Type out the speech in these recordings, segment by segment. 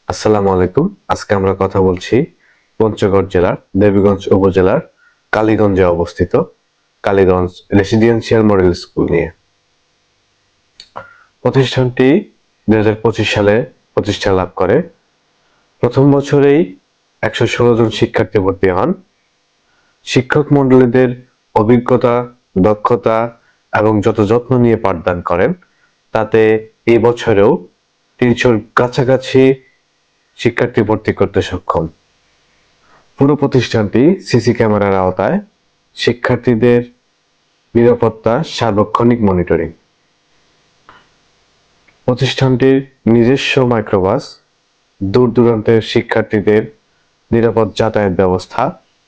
আসসালামু আলাইকুম। আজকে আমরা কথা বলছি পঞ্চগড় জেলার দেবীগঞ্জ উপজেলার কালীগঞ্জে অবস্থিত কালীগঞ্জ রেসিডেন্সিয়াল মডেল স্কুল নিয়ে। প্রতিষ্ঠানটি 2025 সালে প্রতিষ্ঠা লাভ করে। প্রথম বছরেই 116 জন শিক্ষার্থী ভর্তি হন। শিক্ষক মণ্ডলীদের অভিজ্ঞতা, দক্ষতা এবং যত যত্ন নিয়ে পাঠদান করেন, তাতে এই বছরেও 300 কাছাকাছি শিক্ষার্থী ভর্তি করতে সক্ষম। পুরো প্রতিষ্ঠানটি সিসি ক্যামেরার আওতায়, শিক্ষার্থীদের নিরাপত্তা সার্বক্ষণিক মনিটরিং। প্রতিষ্ঠানটির নিজস্ব মাইক্রোবাস, দূর দূরান্তের শিক্ষার্থীদের নিরাপদ যাতায়াত ব্যবস্থা,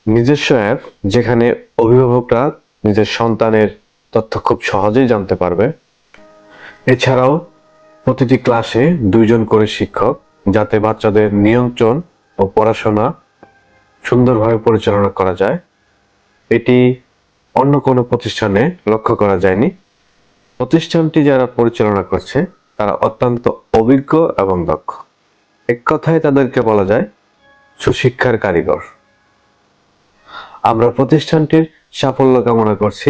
নিজস্ব অ্যাপ যেখানে অভিভাবকরা নিজের সন্তানের তথ্য খুব সহজেই জানতে পারবে। এছাড়াও প্রতিটি ক্লাসে 2 জন করে শিক্ষক, যাতে বাচ্চাদের নিয়ন্ত্রণ ও পড়াশোনা সুন্দরভাবে পরিচালনা করা যায়। এটি অন্য কোনো প্রতিষ্ঠানে লক্ষ্য করা যায়নি। প্রতিষ্ঠানটি যারা পরিচালনা করছে তারা অত্যন্ত অভিজ্ঞ এবং দক্ষ। এক কথায় তাদেরকে বলা যায় সুশিক্ষার কারিগর। আমরা প্রতিষ্ঠানটির সাফল্য কামনা করছি।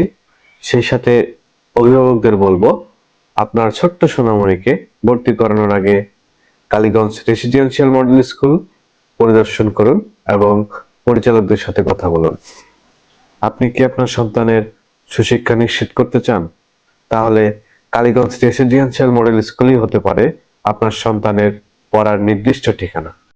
সেই সাথে অভিভাবকদের বলবো, আপনার ছোট্ট সোনামণিকে ভর্তি করানোর আগে কালীগঞ্জ রেসিডেন্সিয়াল মডেল স্কুল পরিদর্শন করুন এবং পরিচালকদের সাথে কথা বলুন। আপনি কি আপনার সন্তানের সুশিক্ষা নিশ্চিত করতে চান? তাহলে কালীগঞ্জ রেসিডেন্সিয়াল মডেল স্কুলই হতে পারে আপনার সন্তানের পড়ার নির্দিষ্ট ঠিকানা।